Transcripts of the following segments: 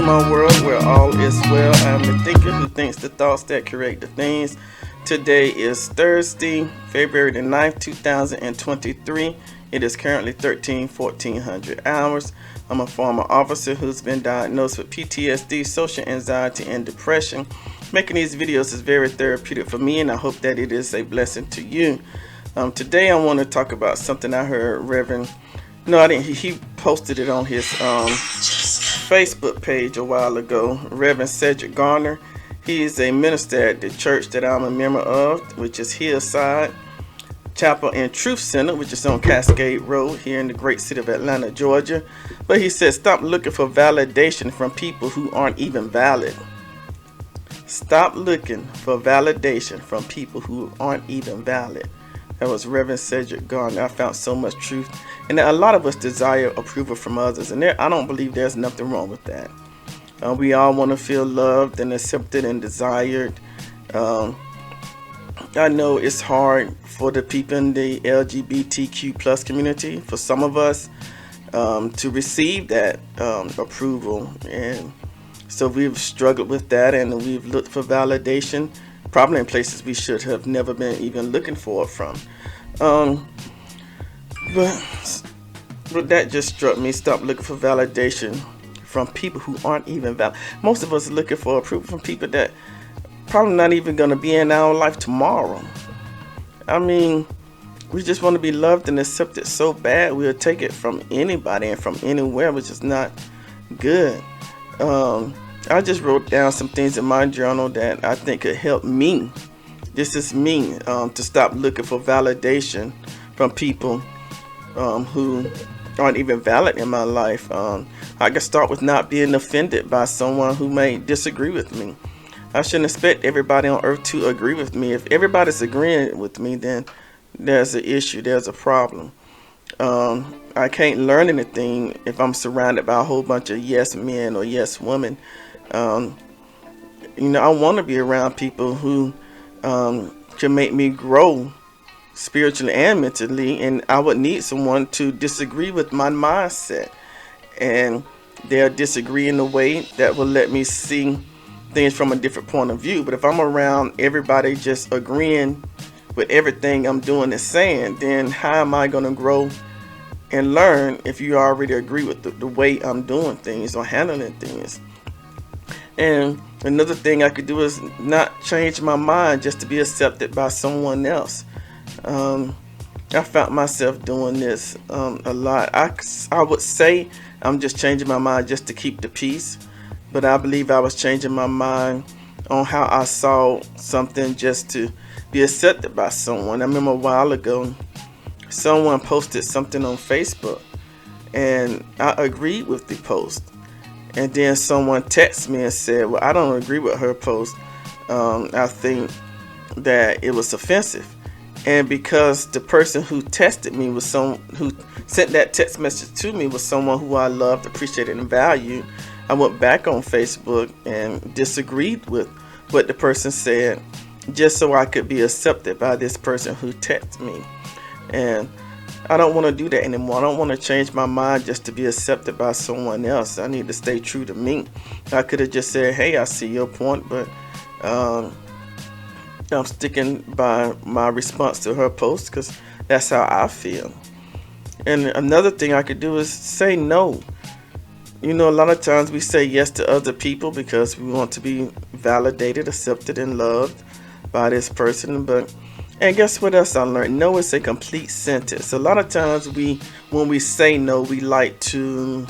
my world where all is well. I am the thinker who thinks the thoughts that create the things. Today is Thursday, February the 9th, 2023. It is currently 1400 hours. I'm a former officer who's been diagnosed with PTSD, social anxiety, and depression. Making these videos is very therapeutic for me, and I hope that it is a blessing to you. Today I want to talk about something I heard Reverend, no I didn't, he posted it on his Facebook page a while ago, Reverend Cedric Garner. He is a minister at the church that I'm a member of, which is Hillside Chapel and Truth Center, which is on Cascade Road here in the great city of Atlanta, Georgia. But he said, stop looking for validation from people who aren't even valid. Stop looking for validation from people who aren't even valid. That was Reverend Cedric Garner. I found so much truth. And a lot of us desire approval from others. And I don't believe there's nothing wrong with that. We all want to feel loved and accepted and desired. I know it's hard for the people in the LGBTQ plus community, for some of us, to receive that approval. And so we've struggled with that, and we've looked for validation, probably in places we should have never been even looking for it from. But that just struck me. Stop looking for validation from people who aren't even valid. Most of us are looking for approval from people that probably not even going to be in our life tomorrow. I mean, we just want to be loved and accepted so bad we'll take it from anybody and from anywhere, which is not good. I just wrote down some things in my journal that I think could help me. This is me, to stop looking for validation from people who aren't even valid in my life. I can start with not being offended by someone who may disagree with me. I shouldn't expect everybody on earth to agree with me. If everybody's agreeing with me, then there's an issue, there's a problem. I can't learn anything if I'm surrounded by a whole bunch of yes men or yes women. I want to be around people who can make me grow spiritually and mentally, and I would need someone to disagree with my mindset, and they'll disagree in a way that will let me see things from a different point of view. But if I'm around everybody just agreeing with everything I'm doing and saying, then how am I going to grow and learn if you already agree with the way I'm doing things or handling things? And another thing I could do is not change my mind just to be accepted by someone else. I found myself doing this a lot. I would say I'm just changing my mind just to keep the peace, but I believe I was changing my mind on how I saw something just to be accepted by someone. I remember a while ago, someone posted something on Facebook, and I agreed with the post. And then someone texted me and said, well, I don't agree with her post. I think that it was offensive. And because the person who texted me was who sent that text message to me was someone who I loved, appreciated, and valued, I went back on Facebook and disagreed with what the person said just so I could be accepted by this person who texted me. And I don't want to do that anymore. I don't want to change my mind just to be accepted by someone else. I need to stay true to me. I could have just said, hey, I see your point, but I'm sticking by my response to her post because that's how I feel. And another thing I could do is say no. A lot of times we say yes to other people because we want to be validated, accepted, and loved by this person. And guess what else I learned? No is a complete sentence. A lot of times when we say no, we like to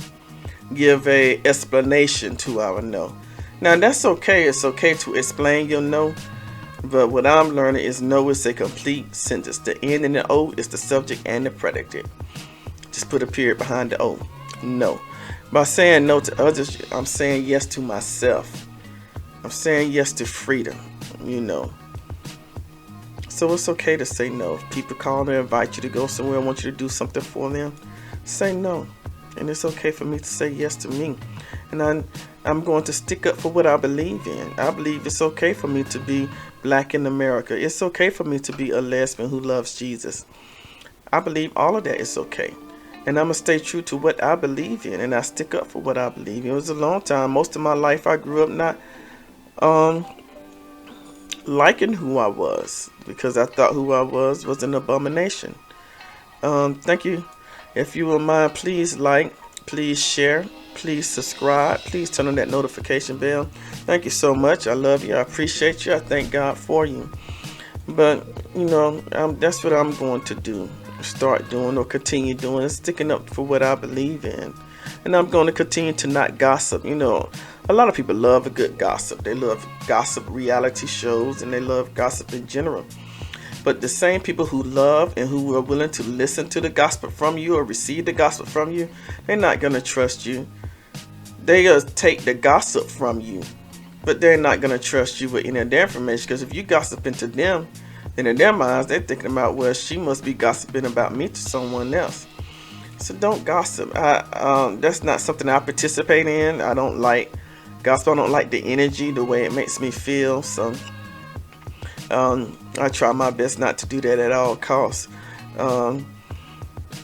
give a explanation to our no. Now that's okay. It's okay to explain your no. But what I'm learning is no is a complete sentence. The N and the O is the subject and the predicate. Just put a period behind the O. No. By saying no to others, I'm saying yes to myself. I'm saying yes to freedom, So it's okay to say no. If people call and invite you to go somewhere and want you to do something for them, say no. And it's okay for me to say yes to me. And I'm going to stick up for what I believe in. I believe it's okay for me to be black in America. It's okay for me to be a lesbian who loves Jesus. I believe all of that is okay. and I'm gonna stay true to what I believe in, and I stick up for what I believe in. It was a long time. Most of my life, I grew up not um, liking who I was because I thought who I was an abomination. Thank you. If you will mind, please like, please share, please subscribe, please turn on that notification bell. Thank you so much. I love you. I appreciate you. I thank God for you. But that's what I'm going to do. Start doing or continue doing, sticking up for what I believe in. And I'm going to continue to not gossip. A lot of people love a good gossip. They love gossip reality shows, and they love gossip in general. But the same people who love and who are willing to listen to the gospel from you or receive the gospel from you, they're not going to trust you. They'll take the gossip from you, but they're not going to trust you with any of their information, because if you gossip into them, then in their minds, they're thinking about, well, she must be gossiping about me to someone else. So don't gossip. That's not something I participate in. I don't like gospel. I don't like the energy, the way it makes me feel. So I try my best not to do that at all costs. And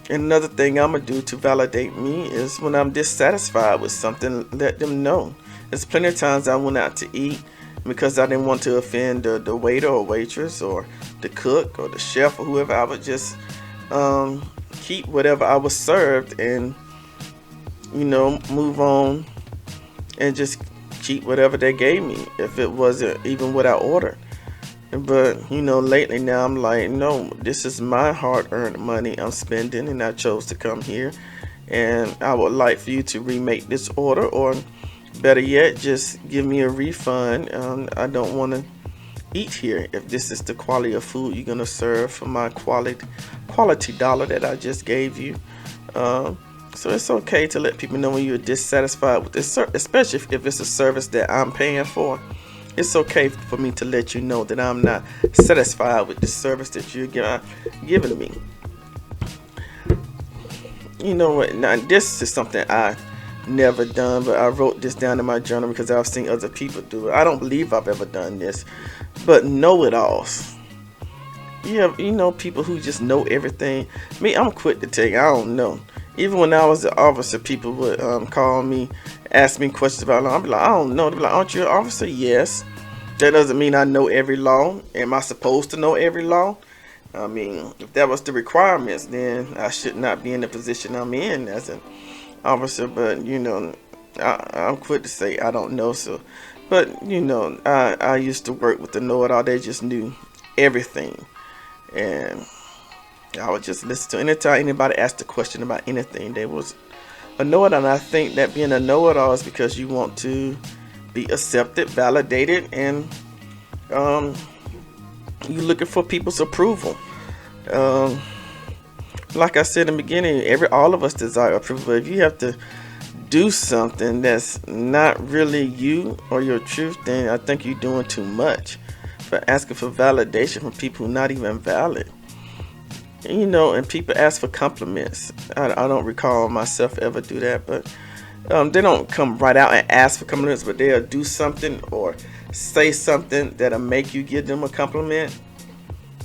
another thing I'm going to do to validate me is when I'm dissatisfied with something, let them know. There's plenty of times I went out to eat because I didn't want to offend the waiter or waitress or the cook or the chef or whoever. I would just keep whatever I was served and move on and just keep whatever they gave me if it wasn't even what I ordered. But lately now I'm like, no, this is my hard-earned money I'm spending, and I chose to come here, and I would like for you to remake this order, or better yet, just give me a refund. I don't want to eat here if this is the quality of food you're gonna serve for my quality dollar that I just gave you. So it's okay to let people know when you're dissatisfied with this, especially if it's a service that I'm paying for. It's okay for me to let you know that I'm not satisfied with the service that you're giving me. You know what? Now, this is something I never done, but I wrote this down in my journal because I've seen other people do it. I don't believe I've ever done this, but know-it-alls. People who just know everything. Me, I'm quick to tell you, I don't know. Even when I was an officer, people would call me, ask me questions about law. I'd be like, I don't know. They'd be like, aren't you an officer? Yes. That doesn't mean I know every law. Am I supposed to know every law? I mean, if that was the requirements, then I should not be in the position I'm in as an officer. But, I'm quick to say I don't know. So, but, I used to work with the know-it-all. They just knew everything. And I would just listen to anytime anybody asked a question about anything. They was a know-it-all, and I think that being a know-it-all is because you want to be accepted, validated, and you're looking for people's approval. Like I said in the beginning, all of us desire approval. But if you have to do something that's not really you or your truth, then I think you're doing too much for asking for validation from people who are not even valid. And people ask for compliments. I don't recall myself ever do that, but they don't come right out and ask for compliments, but they'll do something or say something that'll make you give them a compliment.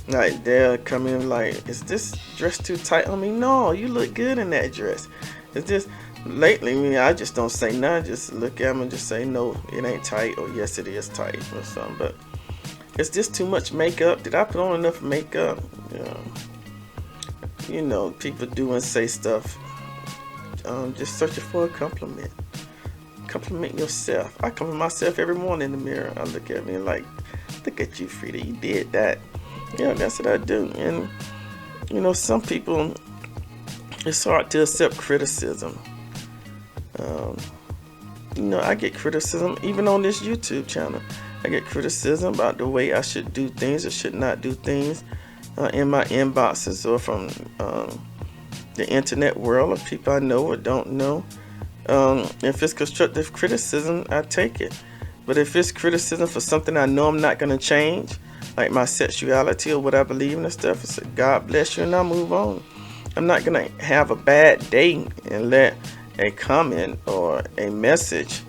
Like, they'll come in like, is this dress too tight on me? No, you look good in that dress. It's just, lately, I just don't say nothing. Just look at them and just say, no, it ain't tight, or yes, it is tight, or something. But is this too much makeup? Did I put on enough makeup? People do and say stuff. Just searching for a compliment. Compliment yourself. I compliment myself every morning in the mirror. I look at me like, look at you, Frida. You did that. Yeah, that's what I do. And, some people, it's hard to accept criticism. I get criticism even on this YouTube channel. I get criticism about the way I should do things or should not do things in my inboxes or from the internet world of people I know or don't know. If it's constructive criticism, I take it. But if it's criticism for something I know I'm not going to change, like my sexuality or what I believe in and stuff, it's like, God bless you, and I move on. I'm not going to have a bad day and let a comment or a message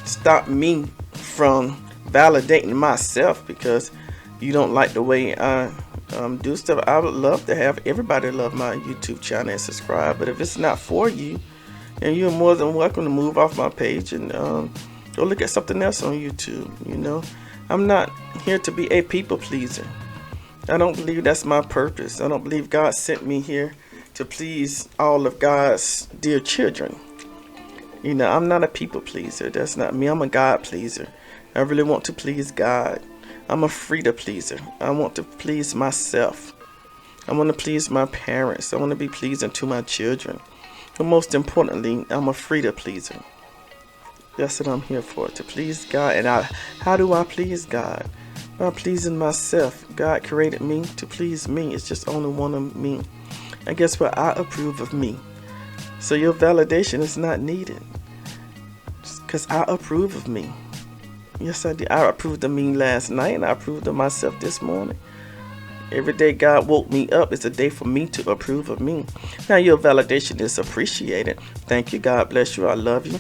stop me from validating myself because you don't like the way I do stuff. I would love to have everybody love my YouTube channel and subscribe. But if it's not for you, and you're more than welcome to move off my page and go look at something else on YouTube. I'm not here to be a people pleaser. I don't believe that's my purpose. I don't believe God sent me here to please all of God's dear children. I'm not a people pleaser. That's not me. I'm a God pleaser. I really want to please God. I'm a freedom pleaser. I want to please myself. I want to please my parents. I want to be pleasing to my children. But most importantly, I'm a freedom pleaser. That's what I'm here for, to please God. And how do I please God? By pleasing myself. God created me to please me. It's just only one of me. And guess what? I approve of me. So your validation is not needed. Because I approve of me. Yes, I did. I approved of me last night, and I approved of myself this morning. Every day God woke me up is a day for me to approve of me. Now your validation is appreciated. Thank you. God bless you. I love you.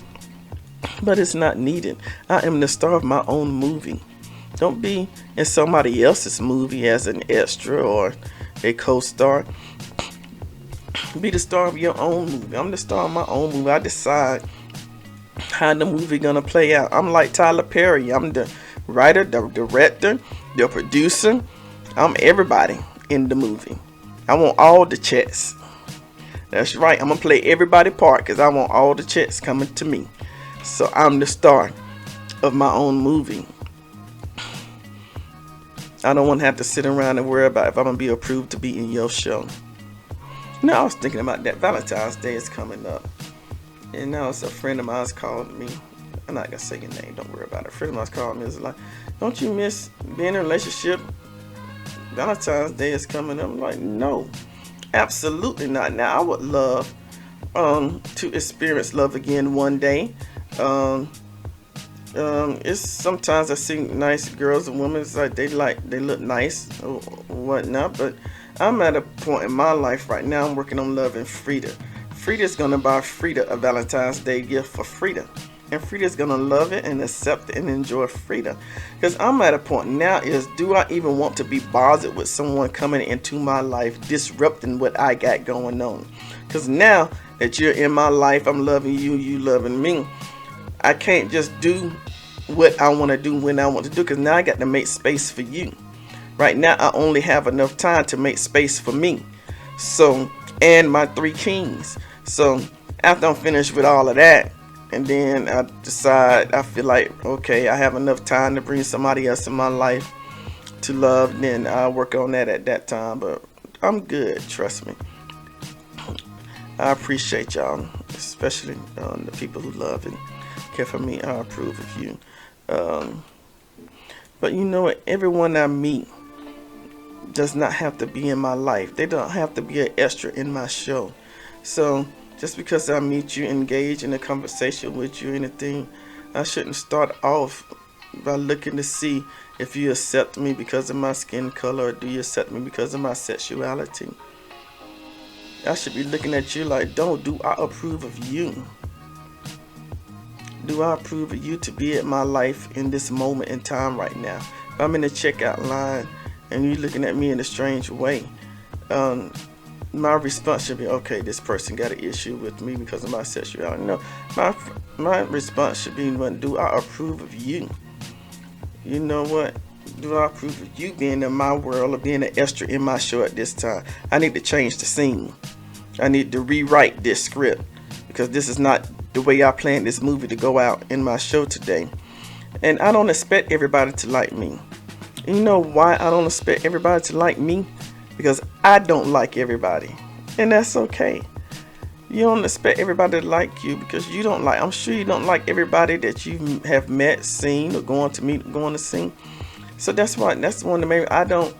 But it's not needed. I am the star of my own movie. Don't be in somebody else's movie as an extra or a co-star. Be the star of your own movie. I'm the star of my own movie. I decide how the movie gonna play out. I'm like Tyler Perry. I'm the writer, the director, the producer. I'm everybody in the movie. I want all the checks. That's right. I'm gonna play everybody part because I want all the checks coming to me. So I'm the star of my own movie. I don't want to have to sit around and worry about if I'm gonna be approved to be in your show. I was thinking about that. Valentine's Day is coming up, and now it's a friend of mine's called me. I'm not gonna say your name. Don't worry about it. A friend of mine's called me. Is like, don't you miss being in a relationship? Valentine's Day is coming up. I'm like, no, absolutely not. Now I would love to experience love again one day. It's sometimes I see nice girls and women. It's like they look nice or whatnot, but I'm at a point in my life right now. I'm working on love and Frida. Frida's gonna buy Frida a Valentine's Day gift for Frida. And Frida's gonna love it and accept it and enjoy Frida. Because I'm at a point now is, do I even want to be bothered with someone coming into my life disrupting what I got going on? Because now that you're in my life, I'm loving you, you loving me. I can't just do what I want to do when I want to do, because now I got to make space for you. Right now I only have enough time to make space for me. So, and my 3 kings. So after I'm finished with all of that, and then I decide, I feel like, okay, I have enough time to bring somebody else in my life to love, then I'll work on that at that time. But I'm good, trust me. I appreciate y'all, especially the people who love and care for me. I approve of you. But you know what? Everyone I meet does not have to be in my life. They don't have to be an extra in my show. So just because I meet you, engage in a conversation with you, anything, I shouldn't start off by looking to see if you accept me because of my skin color, or do you accept me because of my sexuality. I should be looking at you like, do I approve of you? Do I approve of you to be in my life in this moment in time right now? If I'm in the checkout line and you're looking at me in a strange way, my response should be, okay, this person got an issue with me because of my sexuality. No, my response should be, do I approve of you? You know what? Do I approve of you being in my world or being an extra in my show at this time? I need to change the scene. I need to rewrite this script, because this is not the way I planned this movie to go out in my show today. And I don't expect everybody to like me. And you know why I don't expect everybody to like me? Because I don't like everybody. And that's okay. You don't expect everybody to like you because you don't like, I'm sure you don't like everybody that you have met, seen, or going to meet, going to see. So that's why, that's one of the main, I don't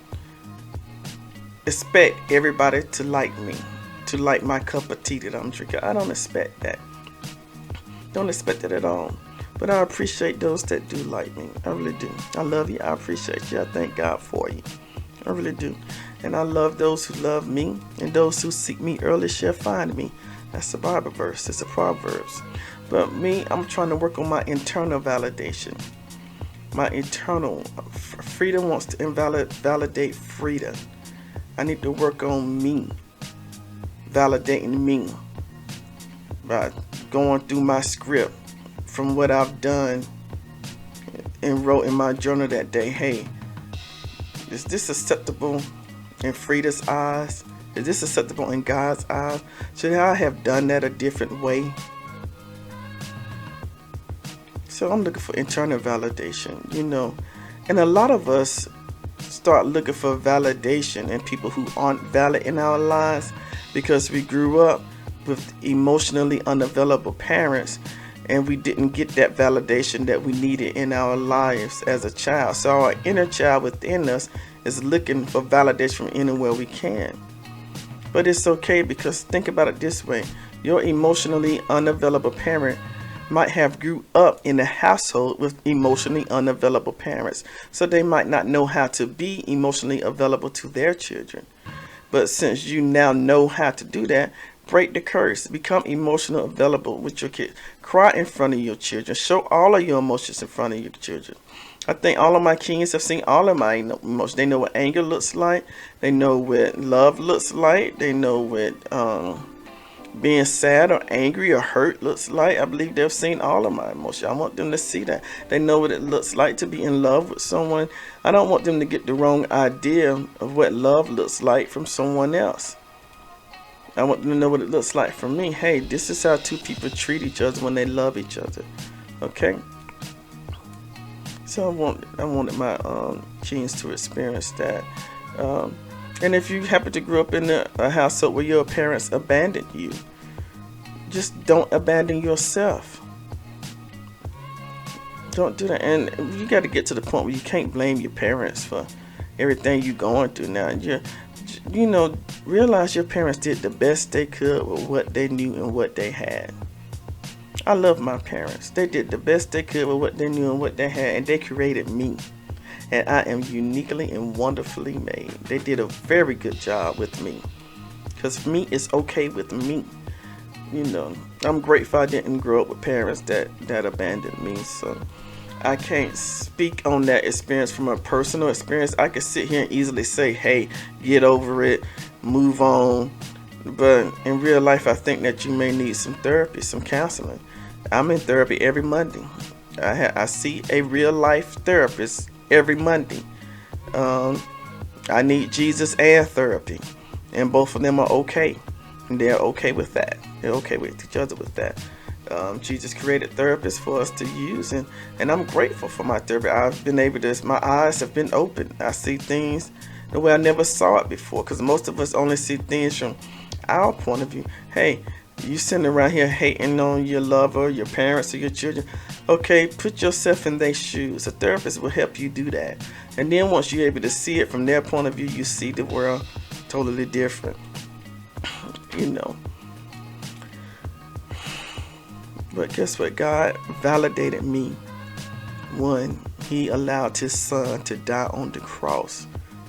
expect everybody to like me, to like my cup of tea that I'm drinking. I don't expect that. Don't expect it at all. But I appreciate those that do like me. I really do. I love you. I appreciate you. I thank God for you. I really do. And I love those who love me, and those who seek me early shall find me. That's a Bible verse. It's a Proverbs. But me, I'm trying to work on my internal validation. My internal freedom wants to validate freedom. I need to work on me, validating me by going through my script from what I've done and wrote in my journal that day. Hey, is this acceptable in Frida's eyes? Is this acceptable in God's eyes? Should I have done that a different way? So I'm looking for internal validation, And a lot of us start looking for validation in people who aren't valid in our lives because we grew up with emotionally unavailable parents and we didn't get that validation that we needed in our lives as a child. So our inner child within us is looking for validation from anywhere we can. But it's okay, because think about it this way. Your emotionally unavailable parent might have grew up in a household with emotionally unavailable parents. So they might not know how to be emotionally available to their children. But since you now know how to do that, break the curse. Become emotionally available with your kids. Cry in front of your children. Show all of your emotions in front of your children. I think all of my kids have seen all of my emotions. They know what anger looks like. They know what love looks like. They know what being sad or angry or hurt looks like. I believe they've seen all of my emotions. I want them to see that. They know what it looks like to be in love with someone. I don't want them to get the wrong idea of what love looks like from someone else. I want them to know what it looks like from me. Hey, this is how two people treat each other when they love each other. Okay? So I wanted my kids to experience that. And if you happen to grow up in a household where your parents abandoned you, just don't abandon yourself. Don't do that. And you got to get to the point where you can't blame your parents for everything you're going through now. Realize your parents did the best they could with what they knew and what they had. I love my parents. They did the best they could with what they knew and what they had, and they created me. And I am uniquely and wonderfully made. They did a very good job with me. Because me is okay with me. I'm grateful I didn't grow up with parents that abandoned me. So I can't speak on that experience from a personal experience. I could sit here and easily say, hey, get over it, move on. But in real life, I think that you may need some therapy, some counseling. I'm in therapy every Monday. I see a real life therapist every Monday. I need Jesus and therapy, and both of them are okay, and they're okay with that. They're okay with each other with that. Jesus created therapists for us to use, and I'm grateful for my therapy. I've been able to, my eyes have been opened. I see things the way I never saw it before, because most of us only see things from our point of view. Hey, you sitting around here hating on your lover, your parents, or your children. Okay, put yourself in their shoes. A therapist will help you do that. And then once you're able to see it from their point of view, you see the world totally different. But guess what? God validated me. One, He allowed His Son to die on the cross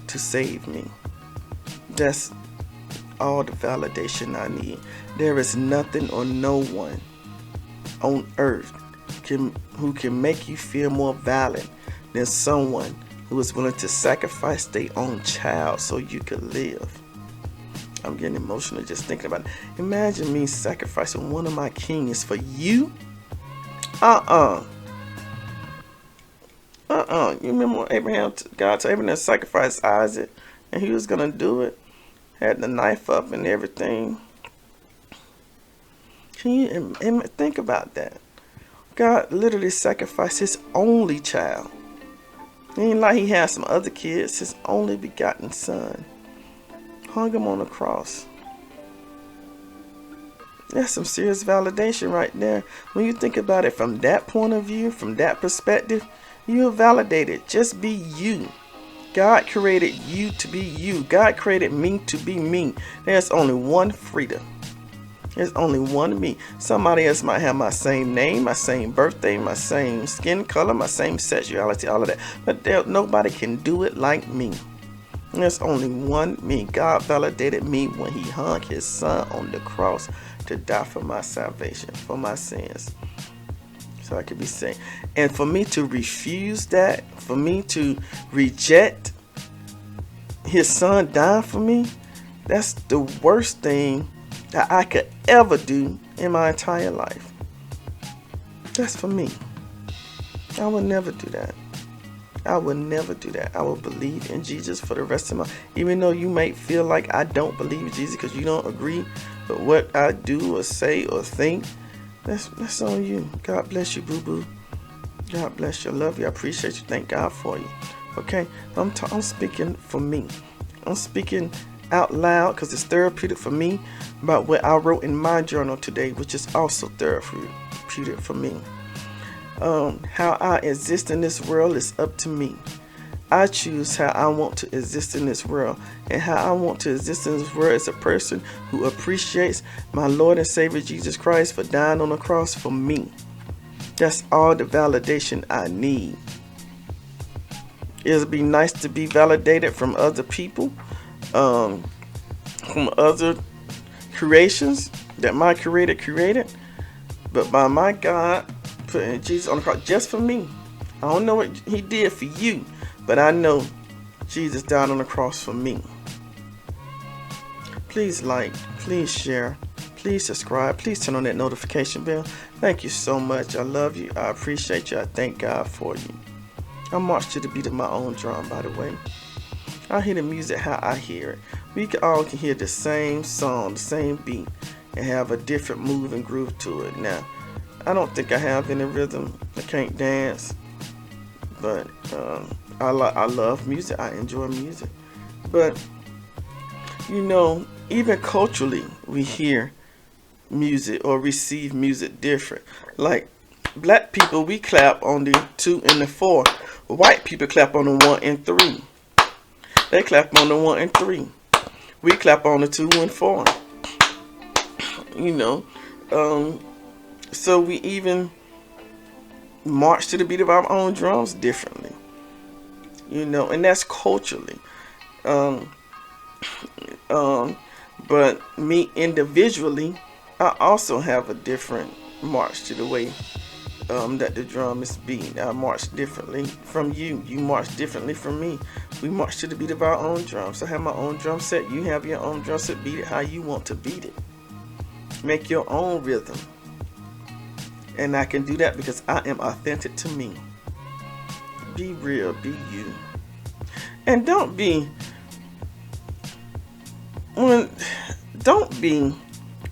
to save me. That's all the validation I need. There is nothing or no one on earth who can make you feel more valid than someone who is willing to sacrifice their own child so you could live. I'm getting emotional just thinking about it. Imagine me sacrificing one of my kings for you. You remember when God told Abraham to sacrifice Isaac, and he was gonna do it? Had the knife up and everything. Can you think about that? God literally sacrificed His only child. It ain't like He had some other kids. His only begotten Son. Hung Him on the cross. That's some serious validation right there. When you think about it from that point of view, from that perspective, you're validated. Just be you. God created you to be you. God created me to be me. There's only one Frida. There's only one me. Somebody else might have my same name, my same birthday, my same skin color, my same sexuality, all of that. But nobody can do it like me. There's only one me. God validated me when He hung His Son on the cross to die for my salvation, for my sins, so I could be saved. And for me to refuse that, for me to reject his son died for me, that's the worst thing that I could ever do in my entire life. That's for me. I would never do that. I would never do that. I will believe in Jesus for the rest of my, even though you might feel like I don't believe in Jesus because you don't agree with what I do or say or think. That's on you. God bless you, boo-boo. God bless you. I love you. I appreciate you. Thank God for you. Okay? I'm speaking for me. I'm speaking out loud because it's therapeutic for me about what I wrote in my journal today, which is also therapeutic for me. How I exist in this world is up to me. I choose how I want to exist in this world, and how I want to exist in this world as a person who appreciates my Lord and Savior Jesus Christ for dying on the cross for me. That's all the validation I need. It'll be nice to be validated from other people, from other creations that my Creator created, but by my God putting Jesus on the cross just for me. I don't know what He did for you, but I know Jesus died on the cross for me. Please like, please share, please subscribe, please turn on that notification bell. Thank you so much. I love you. I appreciate you. I thank God for you. I march to the beat of my own drum, by the way. I hear the music how I hear it. We all can hear the same song, the same beat, and have a different move and groove to it. Now, I don't think I have any rhythm. I can't dance, but I love music. I enjoy music. But, you know, even culturally, we hear music or receive music different. Like, black people, we clap on the 2 and the 4. White people clap on the 1 and 3. They clap on the 1 and 3. We clap on the 2 and 4. You know, so we even march to the beat of our own drums differently. You know, and that's culturally. But me individually, I also have a different march to the way that the drum is beat. I march differently from you. You march differently from me. We march to the beat of our own drums. I have my own drum set. You have your own drum set. Beat it how you want to beat it. Make your own rhythm. And I can do that because I am authentic to me. Be real. Be you. And don't be,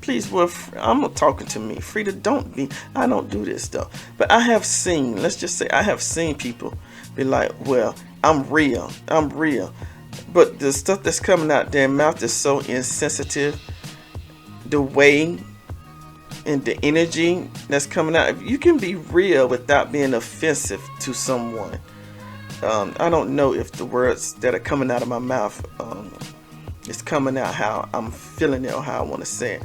please, well, I'm talking to me. Frida, don't be, I don't do this stuff. But I have seen, let's just say I have seen people be like, well, I'm real. But the stuff that's coming out their mouth is so insensitive. The way and the energy that's coming out. You can be real without being offensive to someone. I don't know if the words that are coming out of my mouth is coming out how I'm feeling it or how I want to say it.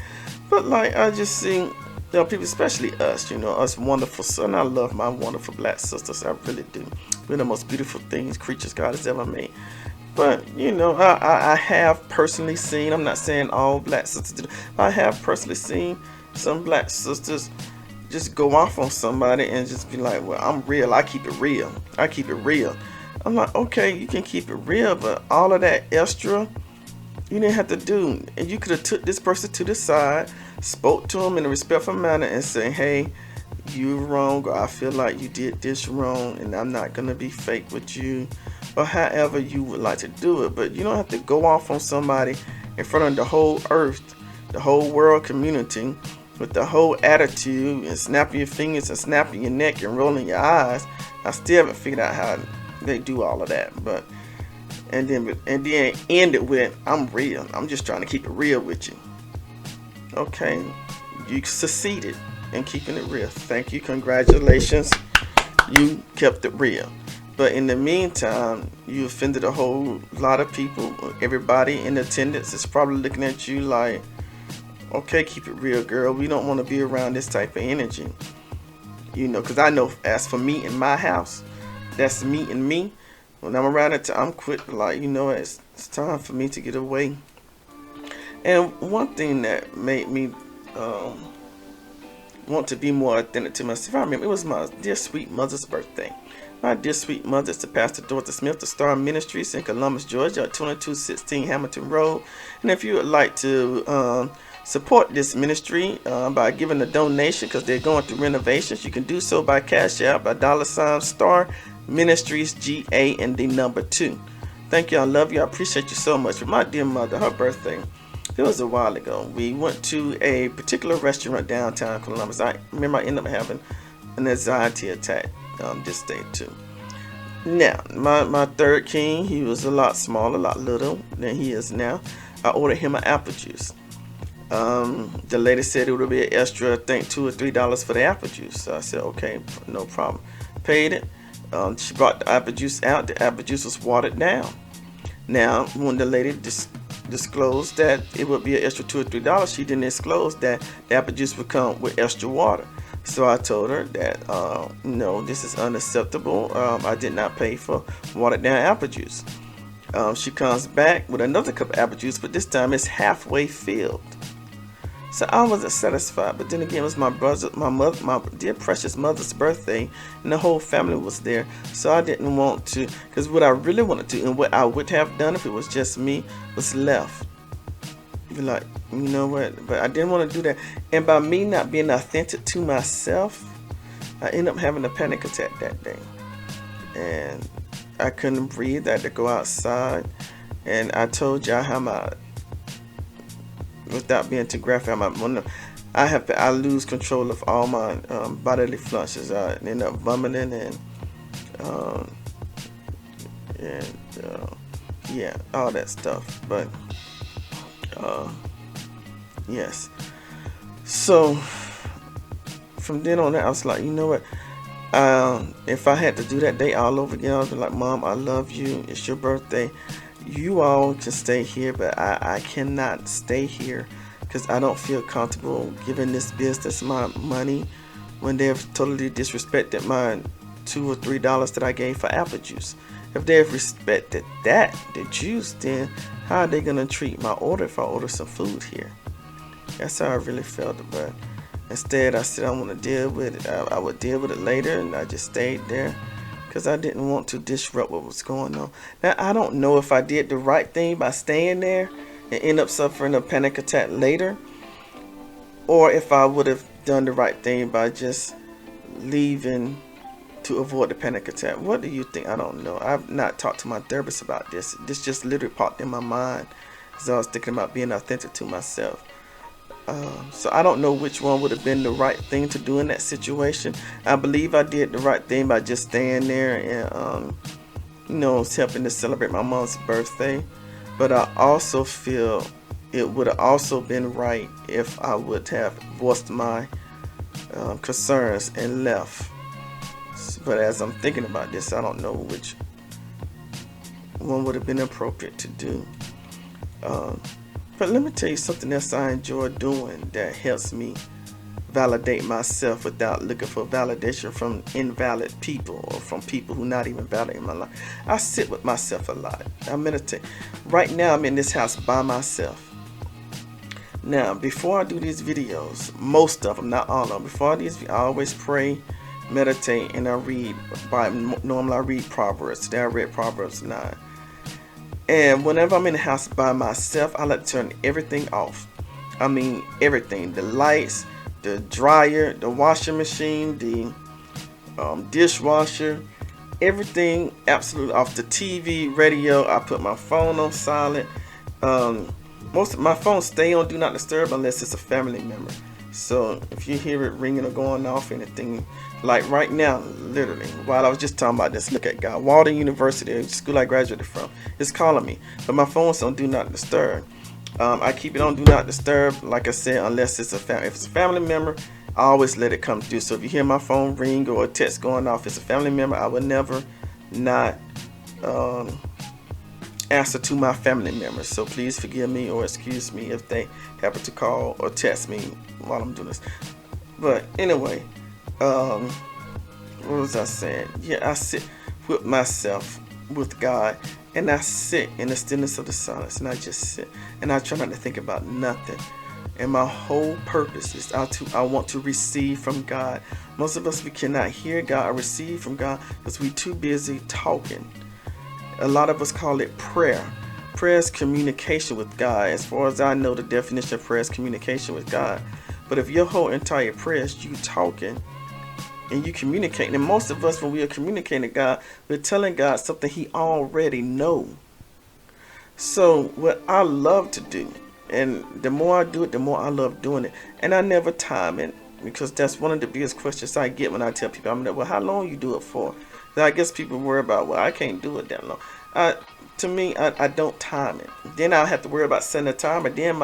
But like, I just see people, especially us, us wonderful sons. I love my wonderful black sisters. I really do. We're the most beautiful creatures God has ever made. But, I have personally seen, I'm not saying all black sisters do, but I have personally seen some black sisters just go off on somebody and just be like, well, I'm real. I keep it real. I'm like, okay, you can keep it real, but all of that extra, you didn't have to do. And you could have took this person to the side, spoke to him in a respectful manner and say, hey, you're wrong, or I feel like you did this wrong, and I'm not going to be fake with you, or however you would like to do it. But you don't have to go off on somebody in front of the whole earth, the whole world community, with the whole attitude and snapping your fingers and snapping your neck and rolling your eyes. I still haven't figured out how they do all of that. But and then end it with, I'm real. I'm just trying to keep it real with you. Okay, you succeeded in keeping it real. Thank you. Congratulations. You kept it real. But in the meantime, you offended a whole lot of people. Everybody in attendance is probably looking at you like, okay, keep it real, girl. We don't want to be around this type of energy. Because I know, as for me in my house, that's me and me. When I'm around it, I'm quick, like, it's time for me to get away. And one thing that made me want to be more authentic to myself, I remember it was my dear sweet mother's birthday. My dear sweet mother is the Pastor Dorothy Smith, the Star Ministries in Columbus, Georgia, at 2216 Hamilton Road. And if you would like to support this ministry by giving a donation, because they're going through renovations, you can do so by Cash App, by $ Star Ministries GA and the number 2. Thank you. I love you. I appreciate you so much. For my dear mother, her birthday, it was a while ago. We went to a particular restaurant downtown Columbus. I remember I ended up having an anxiety attack this day too. Now, my third king, he was a lot smaller, a lot little than he is now. I ordered him an apple juice. The lady said it would be an extra, I think, $2 or $3 for the apple juice. So I said, okay, no problem. Paid it. She brought the apple juice out. The apple juice was watered down. Now, when the lady disclosed that it would be an extra $2 or $3, she didn't disclose that the apple juice would come with extra water. So I told her that, no, this is unacceptable. I did not pay for watered down apple juice. She comes back with another cup of apple juice, but this time it's halfway filled. So I wasn't satisfied, but then again, it was my dear precious mother's birthday, and the whole family was there. So I didn't want to, because what I really wanted to, and what I would have done if it was just me, was left. Be like, you know what? But I didn't want to do that. And by me not being authentic to myself, I ended up having a panic attack that day, and I couldn't breathe. I had to go outside, and I told y'all how my, without being too graphic, I lose control of all my bodily functions. I end up vomiting and yeah, all that stuff. But yes. So from then on, I was like, you know what? If I had to do that day all over again, I'd be like, Mom, I love you. It's your birthday. You all can stay here, but I cannot stay here because I don't feel comfortable giving this business my money when they've totally disrespected my $2 or $3 that I gave for apple juice. If they've respected that, the juice, then how are they going to treat my order if I order some food here? That's how I really felt. But instead, I said I want to deal with it. I would deal with it later, and I just stayed there because I didn't want to disrupt what was going on. Now, I don't know if I did the right thing by staying there and end up suffering a panic attack later, or if I would have done the right thing by just leaving to avoid the panic attack. What do you think? I don't know. I've not talked to my therapist about this. This just literally popped in my mind as I was thinking about being authentic to myself. So I don't know which one would have been the right thing to do in that situation. I believe I did the right thing by just staying there and helping to celebrate my mom's birthday. But I also feel it would have also been right if I would have voiced my concerns and left. But as I'm thinking about this, I don't know which one would have been appropriate to do. But let me tell you something else I enjoy doing that helps me validate myself without looking for validation from invalid people or from people who not even valid in my life. I sit with myself a lot. I meditate. Right now I'm in this house by myself. Now, before I do these videos, most of them, not all of them, before I do these, I always pray, meditate, and I read. Normally I read Proverbs. Today I read Proverbs 9. And whenever I'm in the house by myself, I like to turn everything off. I mean everything. The lights, the dryer, the washing machine, the dishwasher, everything absolutely off. The TV, radio, I put my phone on silent. Most of my phone stay on Do Not Disturb unless it's a family member. So if you hear it ringing or going off anything, like right now, literally, while I was just talking about this, look at God, Walden University, the school I graduated from, is calling me. But my phone's on Do Not Disturb. I keep it on Do Not Disturb, like I said, unless it's if it's a family member, I always let it come through. So if you hear my phone ring or a text going off, it's a family member, I would never not answer to my family members. So please forgive me or excuse me if they happen to call or text me while I'm doing this. But anyway, what was I saying? Yeah, I sit with myself, with God, and I sit in the stillness of the silence, and I just sit, and I try not to think about nothing. And my whole purpose is I want to receive from God. Most of us, we cannot hear God or receive from God because we're too busy talking. A lot of us call it prayer. Prayer is communication with God. As far as I know, the definition of prayer is communication with God. But if your whole entire prayer is you talking and you communicating, and most of us, when we are communicating to God, we're telling God something He already know. So what I love to do, and the more I do it, the more I love doing it. And I never time it, because that's one of the biggest questions I get when I tell people, I'm like, well, how long you do it for? I guess people worry about, well, I can't do it that long. To me, I don't time it. Then I'll have to worry about setting a timer. Then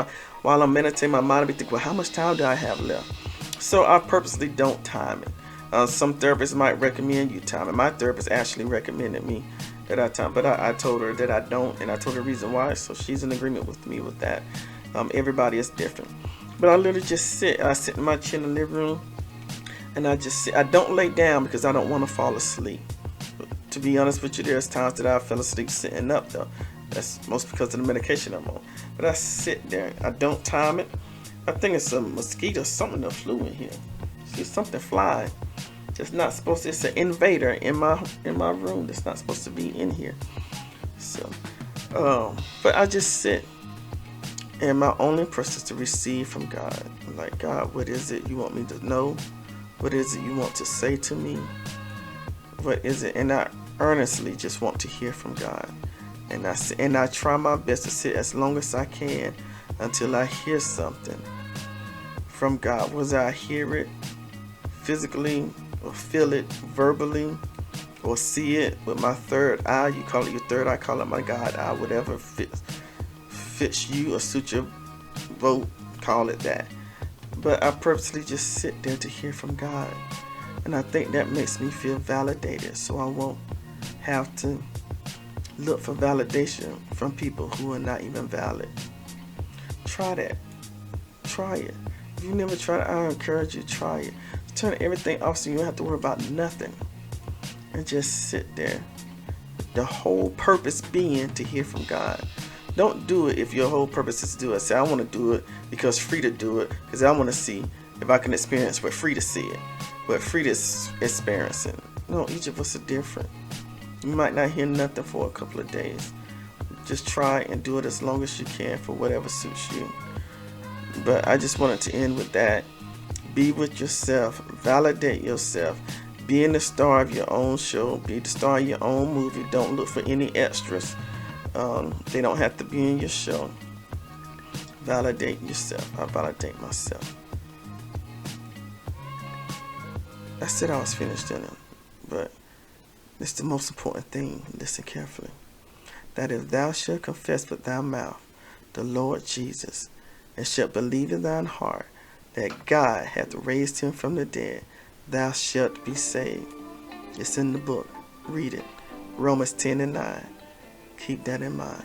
while I'm meditating, my mind will be thinking, well, how much time do I have left? So I purposely don't time it. Some therapists might recommend you time it. My therapist actually recommended me that I time, but I told her that I don't, and I told her the reason why. So she's in agreement with me with that. Everybody is different. But I literally just sit. I sit in my chair in the living room, and I just sit. I don't lay down because I don't want to fall asleep. To be honest with you, there's times that I fell asleep sitting up though. That's most because of the medication I'm on. But I sit there. I don't time it. I think it's a mosquito, something that flew in here. See something flying. It's not supposed to. It's an invader in my room. That's not supposed to be in here. So, but I just sit. And my only purpose is to receive from God. I'm like, God, what is it you want me to know? What is it you want to say to me? What is it? And I earnestly just want to hear from God. And I try my best to sit as long as I can until I hear something from God. Whether I hear it physically or feel it verbally or see it with my third eye. You call it your third eye, call it my God eye, whatever fits you or suits your vote, call it that. But I purposely just sit there to hear from God. And I think that makes me feel validated, so I won't have to look for validation from people who are not even valid. Try that. Try it. If you never tried it, I encourage you to try it. Turn everything off so you don't have to worry about nothing. And just sit there. The whole purpose being to hear from God. Don't do it if your whole purpose is to do it. Say, I want to do it because Frida do it, because I want to see if I can experience what Frida see it. What Frida's experiencing. No, each of us are different. You might not hear nothing for a couple of days. Just try and do it as long as you can for whatever suits you. But I just wanted to end with that. Be with yourself. Validate yourself. Being the star of your own show. Be the star of your own movie. Don't look for any extras. They don't have to be in your show. Validate yourself. I validate myself. I said I was finished in it, but it's the most important thing. Listen carefully. That if thou shalt confess with thy mouth the Lord Jesus, and shalt believe in thine heart that God hath raised him from the dead, thou shalt be saved. It's in the book. Read it. Romans 10:9. Keep that in mind.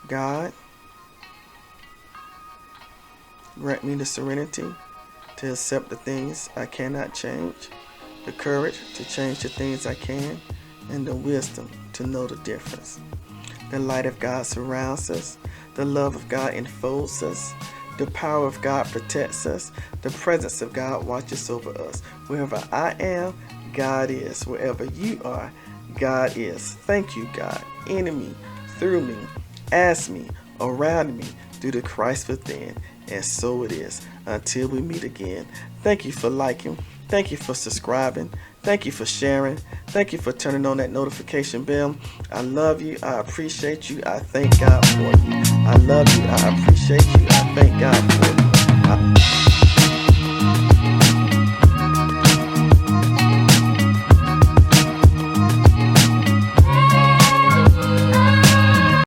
God, grant me the serenity to accept the things I cannot change, the courage to change the things I can, and the wisdom to know the difference. The light of God surrounds us. The love of God enfolds us. The power of God protects us. The presence of God watches over us. Wherever I am, God is. Wherever you are, God is. Thank you, God, in me, through me, as me, around me, through the Christ within. And so it is. Until we meet again. Thank you for liking. Thank you for subscribing. Thank you for sharing. Thank you for turning on that notification bell. I love you. I appreciate you. I thank God for you. I love you. I appreciate you. I thank God for you.